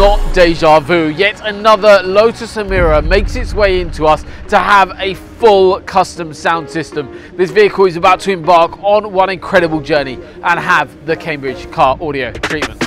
not deja vu. Yet another Lotus Emira makes its way into us to have a full custom sound system. This vehicle is about to embark on one incredible journey and have the Cambridge car audio treatment.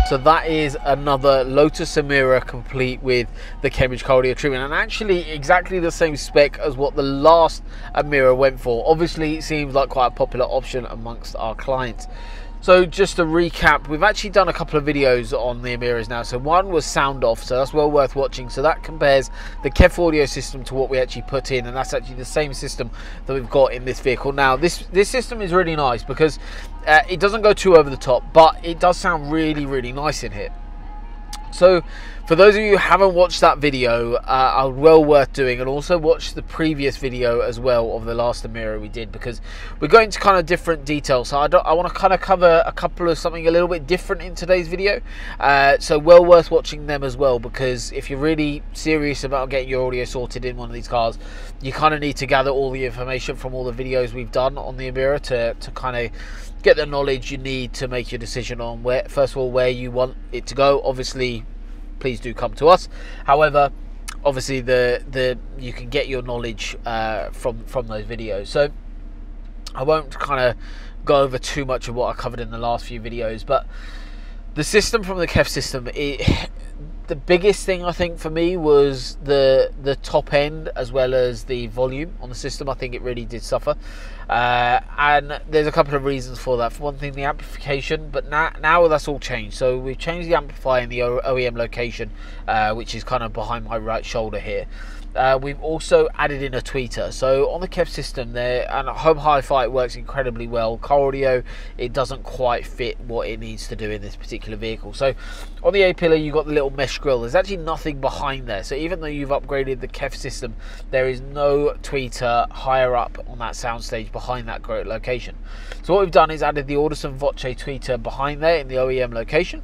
So that is another Lotus Emira complete with the Cambridge car audio treatment, and actually exactly the same spec as what the last Emira went for. Obviously it seems like quite a popular option amongst our clients. So just to recap, we've actually done a couple of videos on the Emiras now. So one was sound off, so that's well worth watching. So that compares the KEF audio system to what we actually put in, and that's actually the same system that we've got in this vehicle. Now this system is really nice because it doesn't go too over the top, but it does sound really nice in here. So for those of you who haven't watched that video, well worth doing, and also watch the previous video as well of the last Emira we did, because we're going to kind of different details. So I want to kind of cover a couple of something a little bit different in today's video, so well worth watching them as well, because if you're really serious about getting your audio sorted in one of these cars, you kind of need to gather all the information from all the videos we've done on the Emira to kind of get the knowledge you need to make your decision on where, first of all, where you want it to go. Obviously, please do come to us. However, obviously you can get your knowledge from those videos. So I won't kind of go over too much of what I covered in the last few videos, but the system from the KEF system, the biggest thing I think for me was the top end as well as the volume on the system. I think it really did suffer, and there's a couple of reasons for that. For one thing, the amplification, but now that's all changed. So we've changed the amplifier in the OEM location, which is kind of behind my right shoulder here. We've also added in a tweeter. So on the KEF system there, and at home hi-fi it works incredibly well. Car audio, it doesn't quite fit what it needs to do in this particular vehicle. So on the A-pillar you've got the little mesh grille. There's actually nothing behind there. So even though you've upgraded the KEF system, there is no tweeter higher up on that soundstage behind that location. So what we've done is added the Audison Voce tweeter behind there in the OEM location.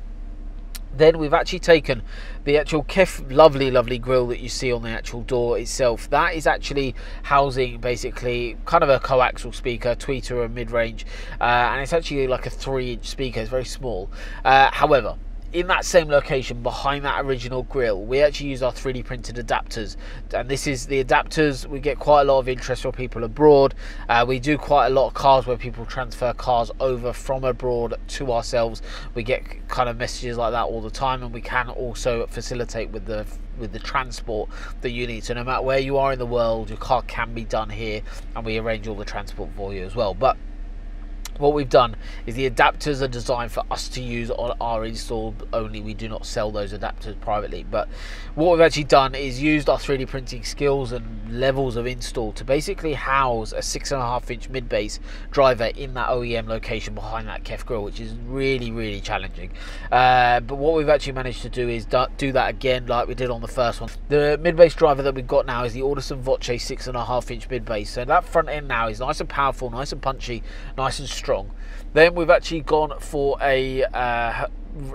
Then we've actually taken the actual KEF lovely grille that you see on the actual door itself. That is actually housing basically kind of a coaxial speaker, tweeter or mid-range, and it's actually like a 3-inch speaker. It's very small. However, in that same location behind that original grille, we actually use our 3D printed adapters, and this is the adapters. We get quite a lot of interest from people abroad. We do quite a lot of cars where people transfer cars over from abroad to ourselves. We get kind of messages like that all the time, and we can also facilitate with the transport that you need. So no matter where you are in the world, your car can be done here, and we arrange all the transport for you as well. But what we've done is the adapters are designed for us to use on our install only. We do not sell those adapters privately, but what we've actually done is used our 3D printing skills and levels of install to basically house a 6.5-inch mid-bass driver in that OEM location behind that KEF grille, which is really challenging. But what we've actually managed to do is do that again like we did on the first one. The mid-bass driver that we've got now is the Audison Voce 6.5-inch mid-bass. So that front end now is nice and powerful, nice and punchy, nice and strong. Then we've actually gone for a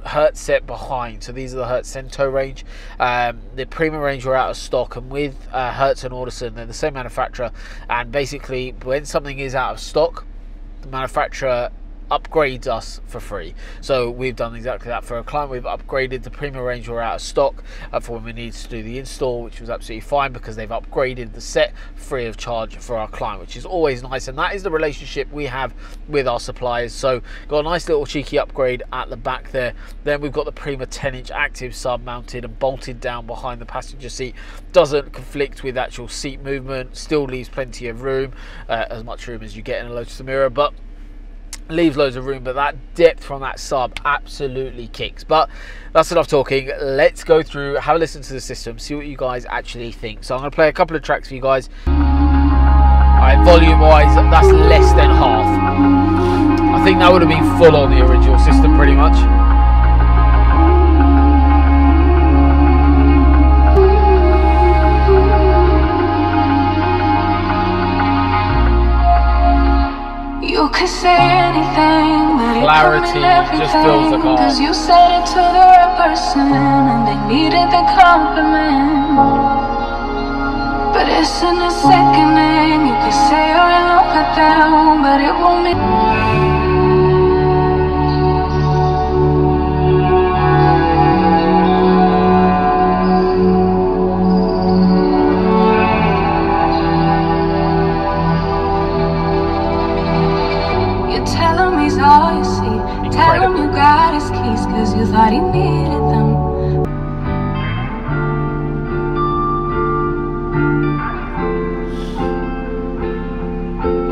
Hertz set behind. So these are the Hertz Cento range. The premium range are out of stock, and with Hertz and Audison, they're the same manufacturer, and basically when something is out of stock, the manufacturer upgrades us for free. So we've done exactly that for a client. We've upgraded the premium range. We're out of stock for when we need to do the install, which was absolutely fine because they've upgraded the set free of charge for our client, which is always nice. And that is the relationship we have with our suppliers. So got a nice little cheeky upgrade at the back there. Then we've got the Prima 10-inch active sub mounted and bolted down behind the passenger seat. Doesn't conflict with actual seat movement, still leaves plenty of room, as much room as you get in a Lotus Emira, but leaves loads of room. But that depth from that sub absolutely kicks. But that's enough talking. Let's go through, have a listen to the system, see what you guys actually think. So I'm going to play a couple of tracks for you guys. Alright, volume wise, that's less than half. I think that would have been full on the original system pretty much. You could say anything, but clarity just fills the car. Cause you said it to the right person and they needed the compliment. But it's in a second, you could say you're in love with them, but it won't mean. All you see, tell him you got his keys, cause you thought he needed them.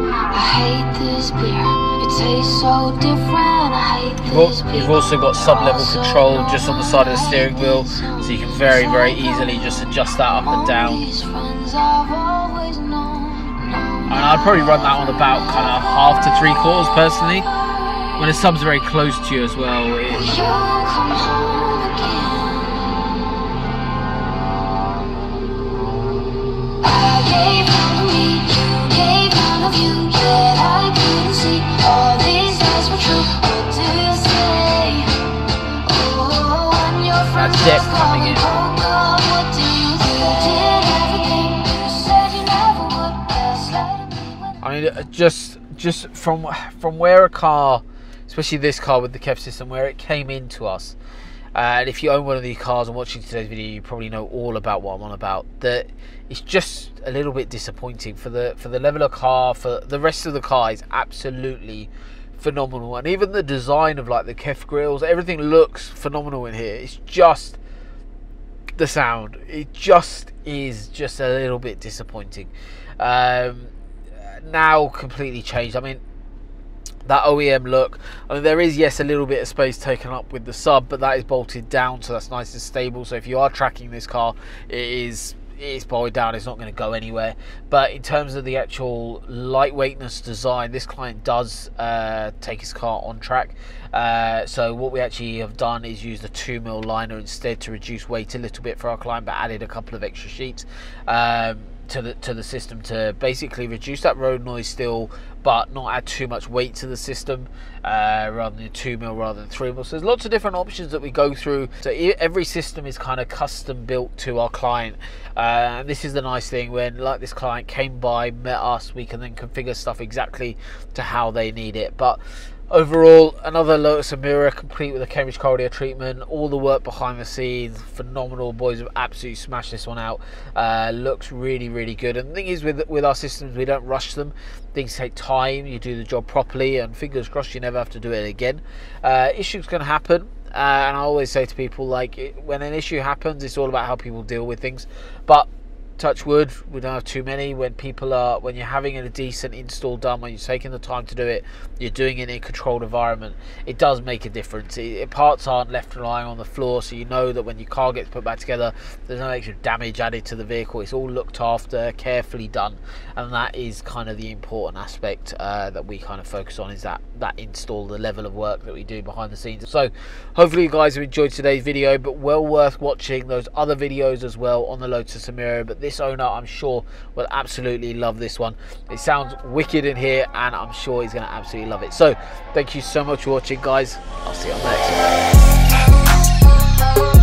I hate this beer, it tastes so different. I hate this beer. You've also got sub-level control just on the side of the steering wheel, so you can very easily just adjust that up and down. And I'd probably run that on about kind of 1/2 to 3/4 personally. When the sub's very close to you as well. That depth coming in. I mean, just from where a car, especially this car with the KEF system, where it came into us, and if you own one of these cars and watching today's video, you probably know all about what I'm on about. That it's just a little bit disappointing for the level of car. For the rest of the car is absolutely phenomenal, and even the design of like the KEF grills, everything looks phenomenal in here. It's just the sound. It just is just a little bit disappointing. Now completely changed. I mean, that OEM look, I mean, there is, yes, a little bit of space taken up with the sub, but that is bolted down, so that's nice and stable. So if you are tracking this car, it's bolted down, it's not going to go anywhere. But in terms of the actual lightweightness design, this client does take his car on track. So what we actually have done is use the 2mm liner instead to reduce weight a little bit for our client, but added a couple of extra sheets to the system to basically reduce that road noise still, but not add too much weight to the system, rather than 2mm rather than 3mm. So there's lots of different options that we go through. So every system is kind of custom built to our client, and this is the nice thing. When like this client came by, met us, we can then configure stuff exactly to how they need it. But overall, another Lotus Emira complete with a Cambridge corridor treatment. All the work behind the scenes, phenomenal. Boys have absolutely smashed this one out. Looks really good. And the thing is, with our systems, we don't rush them. Things take time. You do the job properly, and fingers crossed you never have to do it again. Issues can happen, and I always say to people, like, when an issue happens, it's all about how people deal with things. But touch wood, we don't have too many. When you're having a decent install done, when you're taking the time to do it, you're doing it in a controlled environment, it does make a difference. Parts aren't left lying on the floor, so you know that when your car gets put back together, there's no extra damage added to the vehicle. It's all looked after, carefully done, and that is kind of the important aspect that we kind of focus on, is that install, the level of work that we do behind the scenes. So hopefully you guys have enjoyed today's video, but well worth watching those other videos as well on the Lotus Emira. But this owner, I'm sure, will absolutely love this one. It sounds wicked in here, and I'm sure he's going to absolutely love it. So thank you so much for watching, guys. I'll see you on the next one.